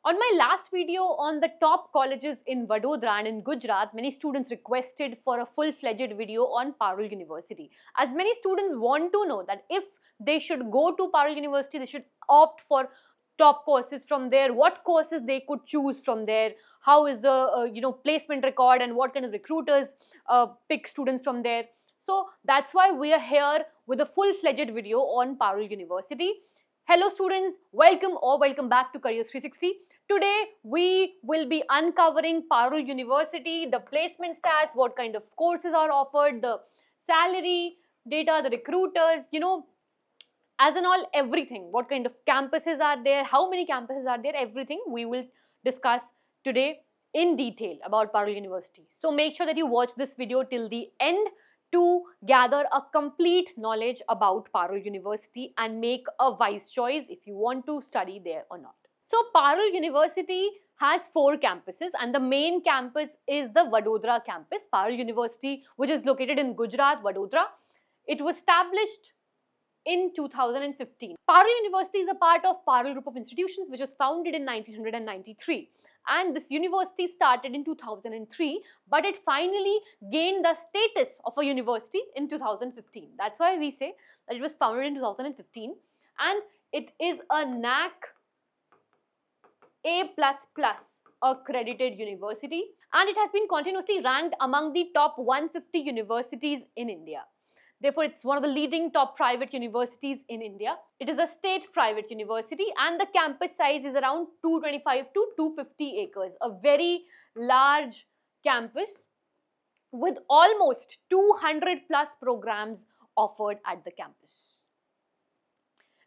On my last video on the top colleges in Vadodara and in Gujarat, many students requested for a full-fledged video on Parul University. As many students want to know that if they should go to Parul University, they should opt for top courses from there, what courses they could choose from there, how is the placement record and what kind of recruiters pick students from there. So that's why we are here with a full-fledged video on Parul University. Hello students, welcome back to Careers360. Today we will be uncovering Parul University, the placement stats, what kind of courses are offered, the salary data, the recruiters, as in all everything, what kind of campuses are there, how many campuses are there, everything we will discuss today in detail about Parul University. So make sure that you watch this video till the end to gather a complete knowledge about Parul University and make a wise choice if you want to study there or not. So Parul University has 4 campuses and the main campus is the Vadodara campus, Parul University, which is located in Gujarat, Vadodara. It was established in 2015. Parul University is a part of Parul Group of Institutions, which was founded in 1993. And this university started in 2003, but it finally gained the status of a university in 2015. That's why we say that it was founded in 2015, and it is a NAC A++ accredited university, and it has been continuously ranked among the top 150 universities in India. Therefore, it's one of the leading top private universities in India. It is a state private university and the campus size is around 225 to 250 acres. A very large campus with almost 200 plus programs offered at the campus.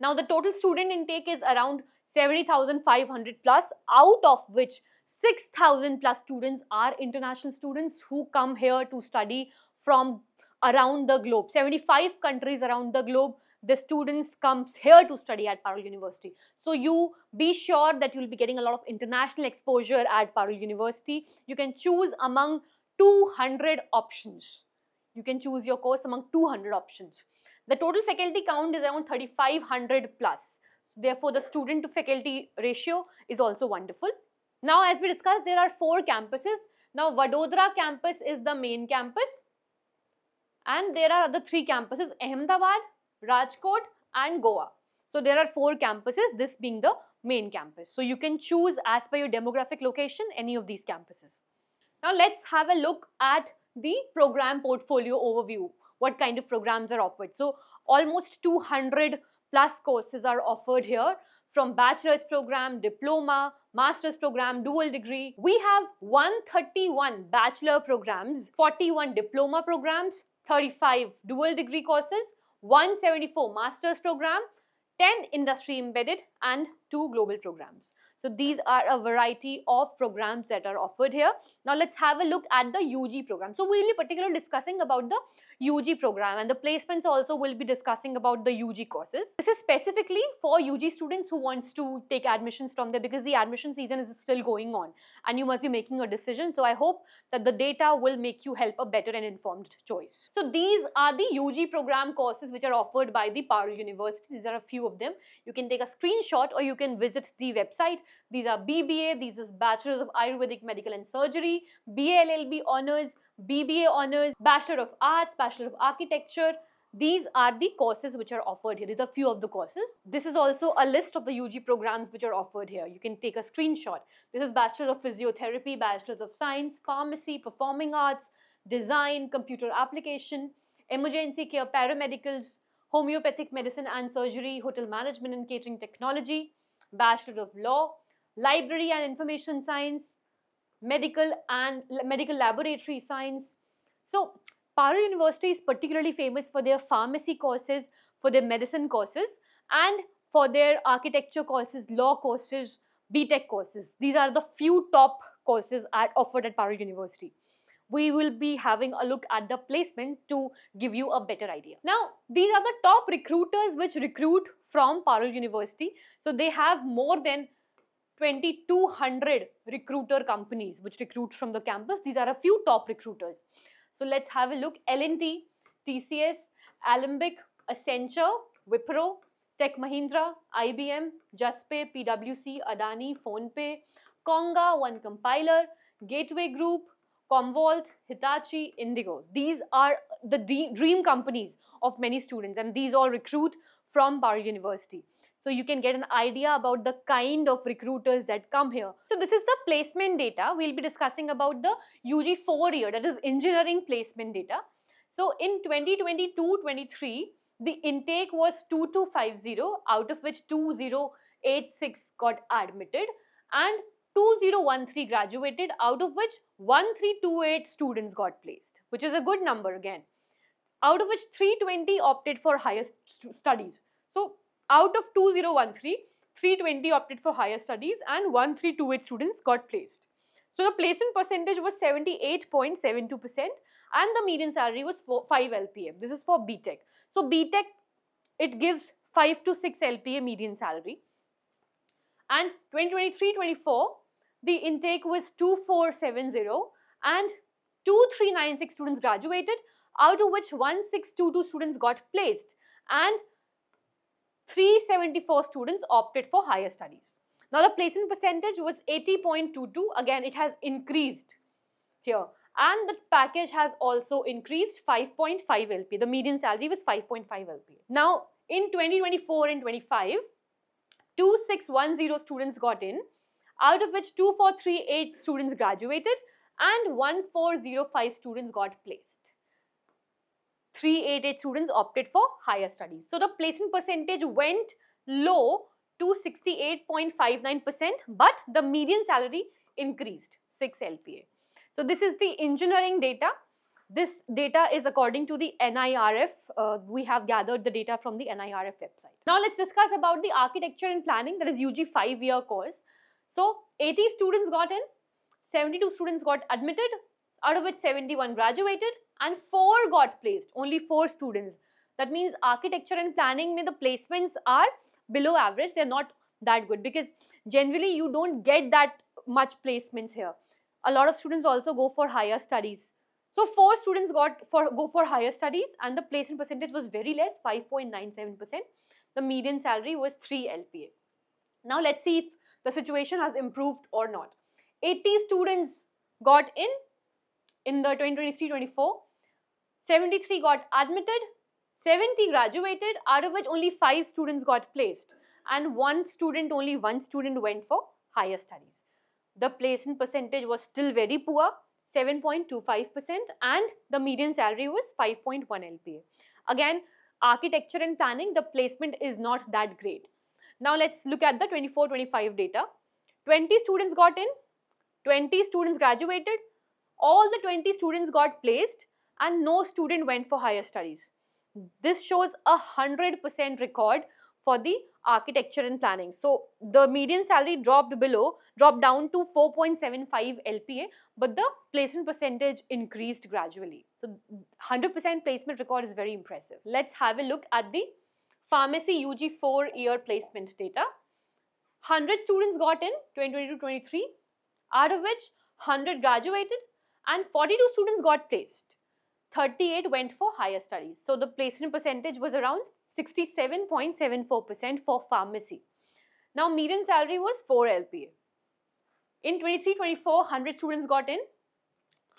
Now, the total student intake is around 70,500 plus, out of which 6,000 plus students are international students who come here to study from around the globe. 75 countries around the globe, the students comes here to study at Parul University. So you be sure that you will be getting a lot of international exposure at Parul University. You can choose among 200 options. You can choose your course among 200 options. The total faculty count is around 3,500 plus. So therefore, the student to faculty ratio is also wonderful. Now, as we discussed, there are 4 campuses. Now, Vadodara campus is the main campus. And there are other 3 campuses, Ahmedabad, Rajkot and Goa. So there are 4 campuses, this being the main campus. So you can choose as per your demographic location any of these campuses. Now let's have a look at the program portfolio overview. What kind of programs are offered? So almost 200 plus courses are offered here, from bachelor's program, diploma, master's program, dual degree. We have 131 bachelor programs, 41 diploma programs, 35 dual degree courses, 174 master's program, 10 industry embedded and 2 global programs. So these are a variety of programs that are offered here. Now let's have a look at the UG program. So we will be particularly discussing about the UG program, and the placements also will be discussing about the UG courses. This is specifically for UG students who wants to take admissions from there, because the admission season is still going on and you must be making a decision. So I hope that the data will make you help a better and informed choice. So these are the UG program courses which are offered by the Parul University. These are a few of them. You can take a screenshot or you can visit the website. These are BBA, this is Bachelor's of Ayurvedic Medical and Surgery, BA LLB Honours, BBA Honours, Bachelor of Arts, Bachelor of Architecture. These are the courses which are offered here. These are few of the courses. This is also a list of the UG programs which are offered here. You can take a screenshot. This is Bachelor of Physiotherapy, Bachelors of Science, Pharmacy, Performing Arts, Design, Computer Application, Emergency Care, Paramedicals, Homeopathic Medicine and Surgery, Hotel Management and Catering Technology, Bachelor of Law, Library and Information Science, Medical Laboratory Science. So Parul University is particularly famous for their pharmacy courses, for their medicine courses, and for their architecture courses, law courses, BTech courses. These are the few top courses offered at Parul University. We will be having a look at the placement to give you a better idea. Now, these are the top recruiters which recruit from Parul University. So they have more than 2,200 recruiter companies which recruit from the campus. These are a few top recruiters. So let's have a look. L&T, TCS, Alembic, Accenture, Wipro, Tech Mahindra, IBM, Justpay, PwC, Adani, PhonePe, Konga, One Compiler, Gateway Group, Commvault, Hitachi, Indigo. These are the dream companies of many students, and these all recruit from Parul University. So you can get an idea about the kind of recruiters that come here. So this is the placement data. We'll be discussing about the UG 4-year, that is engineering placement data. So in 2022-23, the intake was 2250, out of which 2086 got admitted and 2013 graduated, out of which 1328 students got placed, which is a good number again. Out of which 320 opted for higher studies. So out of 2013, 320 opted for higher studies and 1328 students got placed. So the placement percentage was 78.72% and the median salary was 5 LPA. This is for BTech. So BTech, it gives 5 to 6 LPA median salary. And 2023-24, the intake was 2470 and 2396 students graduated, out of which 1622 students got placed and 374 students opted for higher studies. Now the placement percentage was 80.22. Again, it has increased here. And the package has also increased 5.5 LP. The median salary was 5.5 LP. Now in 2024 and 25, 2610 students got in, out of which 2438 students graduated and 1405 students got placed. 388 students opted for higher studies. So the placement percentage went low to 68.59%, but the median salary increased 6 LPA. So this is the engineering data. This data is according to the NIRF. We have gathered the data from the NIRF website. Now let's discuss about the architecture and planning, that is UG 5-year course. So 80 students got in, 72 students got admitted, out of which 71 graduated and 4 got placed, only 4 students. That means architecture and planning mein the placements are below average. They're not that good because generally you don't get that much placements here. A lot of students also go for higher studies. So 4 students go for higher studies and the placement percentage was very less, 5.97%. The median salary was 3 LPA. Now let's see if the situation has improved or not. 80 students got in the 2023-24, 73 got admitted, 70 graduated, out of which only 5 students got placed and only one student went for higher studies. The placement percentage was still very poor, 7.25%, and the median salary was 5.1 LPA. Again, architecture and planning, the placement is not that great. Now let's look at the 24-25 data. 20 students got in, 20 students graduated, all the 20 students got placed and no student went for higher studies. This shows 100% record for the architecture and planning. So the median salary dropped down to 4.75 LPA, but the placement percentage increased gradually. So 100% placement record is very impressive. Let's have a look at the pharmacy UG 4-year placement data. 100 students got in 2022-23, out of which 100 graduated and 42 students got placed. 38 went for higher studies. So the placement percentage was around 67.74% for pharmacy. Now median salary was 4 LPA. In 23-24, 100 students got in,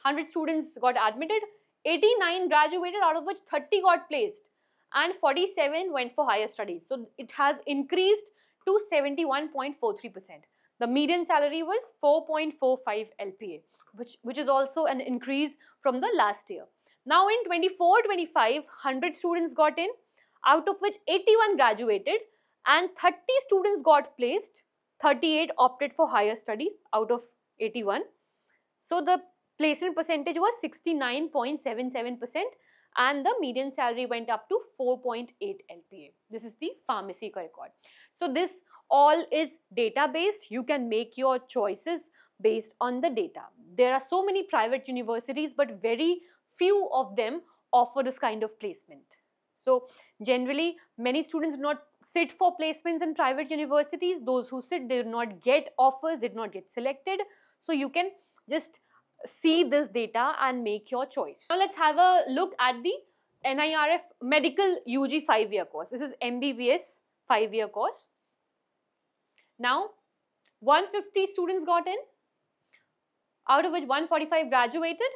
100 students got admitted, 89 graduated, out of which 30 got placed and 47 went for higher studies. So it has increased to 71.43%. The median salary was 4.45 LPA, which is also an increase from the last year. Now in 24-25, 100 students got in, out of which 81 graduated and 30 students got placed, 38 opted for higher studies out of 81. So the placement percentage was 69.77% and the median salary went up to 4.8 LPA. This is the pharmacy record. So this all is data based. You can make your choices based on the data. There are so many private universities, but very few of them offer this kind of placement. So generally many students do not sit for placements in private universities. Those who sit, they do not get offers, did not get selected. So you can just see this data and make your choice. Now let's have a look at the NIRF medical UG 5-year course. This is MBBS 5-year course. Now, 150 students got in, out of which 145 graduated,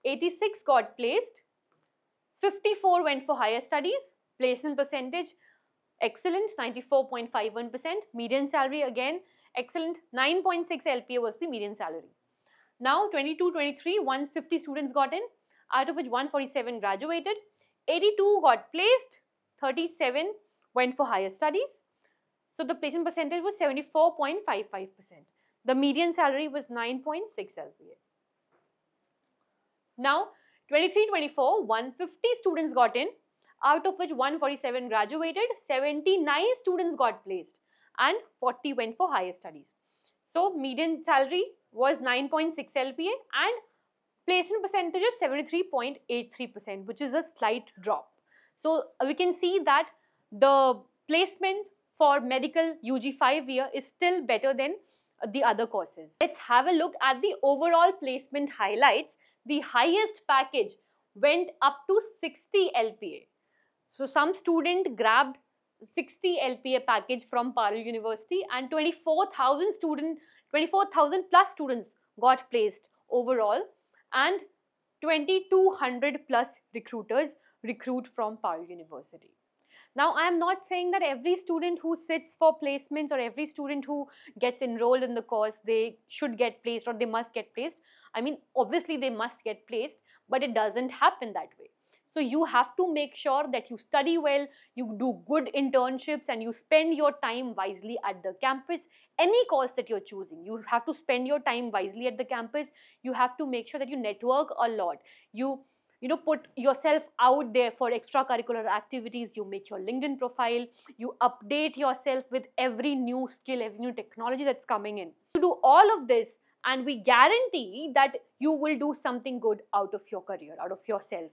86 got placed, 54 went for higher studies, placement percentage excellent, 94.51%, median salary again excellent, 9.6 LPA was the median salary. Now 22-23, 150 students got in, out of which 147 graduated, 82 got placed, 37 went for higher studies. So the placement percentage was 74.55%. The median salary was 9.6 LPA. Now 23-24, 150 students got in, out of which 147 graduated, 79 students got placed and 40 went for higher studies. So median salary was 9.6 LPA and placement percentage is 73.83%, which is a slight drop. So we can see that the placement for medical UG 5-year is still better than the other courses. Let's have a look at the overall placement highlights. The highest package went up to 60 LPA. So some student grabbed 60 LPA package from Parul University and 24,000 plus students got placed overall, and 2,200 plus recruiters recruit from Parul University. Now, I am not saying that every student who sits for placements or every student who gets enrolled in the course, they should get placed or they must get placed. I mean, obviously they must get placed, but it doesn't happen that way. So you have to make sure that you study well, you do good internships, and you spend your time wisely at the campus. Any course that you're choosing, you have to spend your time wisely at the campus. You have to make sure that you network a lot. You put yourself out there for extracurricular activities. You make your LinkedIn profile. You update yourself with every new skill, every new technology that's coming in. You do all of this, and we guarantee that you will do something good out of your career, out of yourself.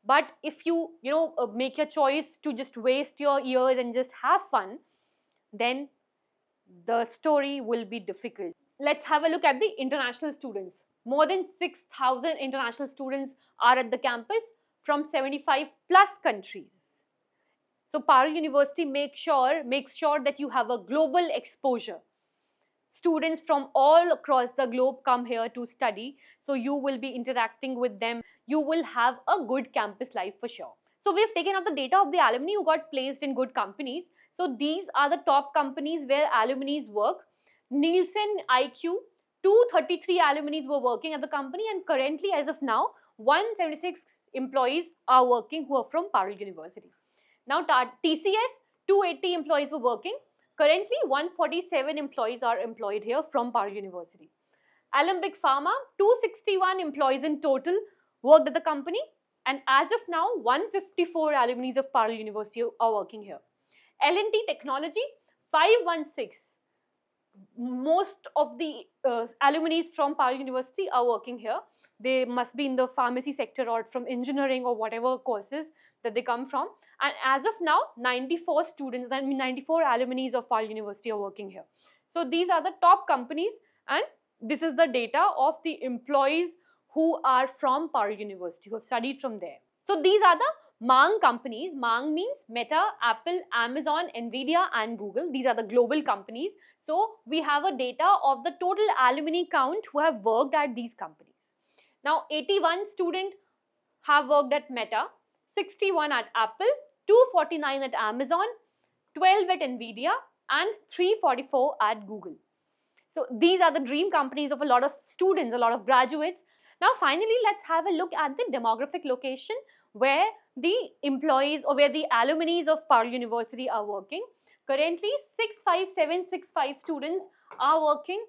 But if you make a choice to just waste your years and just have fun, then the story will be difficult. Let's have a look at the international students. More than 6,000 international students are at the campus from 75 plus countries. So Parul University makes sure that you have a global exposure. Students from all across the globe come here to study, so you will be interacting with them. You will have a good campus life for sure. So we've taken out the data of the alumni who got placed in good companies. So these are the top companies where alumni work. Nielsen IQ, 233 alumni were working at the company, and currently as of now 176 employees are working who are from Parul University. Now TCS, 280 employees were working. Currently 147 employees are employed here from Parul University. Alembic Pharma, 261 employees in total worked at the company, and as of now 154 alumni of Parul University are working here. L&T Technology, 516. Most of the alumni from Parul University are working here. They must be in the pharmacy sector or from engineering or whatever courses that they come from. And as of now, 94 students, 94 alumni of Parul University are working here. So these are the top companies, and this is the data of the employees who are from Parul University, who have studied from there. So these are the Mang companies. Mang means Meta, Apple, Amazon, Nvidia and Google. These are the global companies. So we have a data of the total alumni count who have worked at these companies. Now 81 students have worked at Meta, 61 at Apple, 249 at Amazon, 12 at Nvidia and 344 at Google. So these are the dream companies of a lot of students, a lot of graduates. Now finally, let's have a look at the demographic location where the employees or where the alumni of Parul University are working. Currently 65765 students are working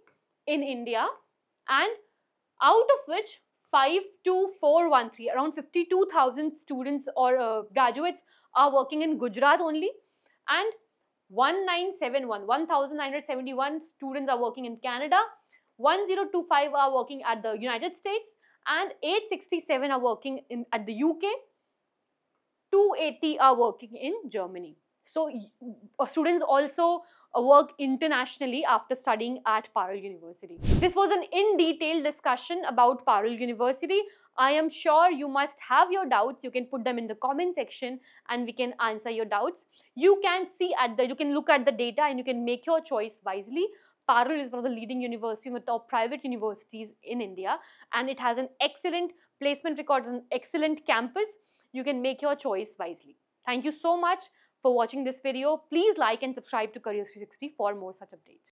in India, and out of which 52413, around 52,000 students or graduates are working in Gujarat only, and 1971 students are working in Canada, 1025 are working at the United States, and 867 are working at the UK, 280 are working in Germany. So students also work internationally after studying at Parul University. This was an in-detail discussion about Parul University. I am sure you must have your doubts. You can put them in the comment section and we can answer your doubts. You can look at the data and you can make your choice wisely. Parul is one of the leading universities, one of the top private universities in India, and it has an excellent placement record, an excellent campus. You can make your choice wisely. Thank you so much for watching this video. Please like and subscribe to Careers360 for more such updates.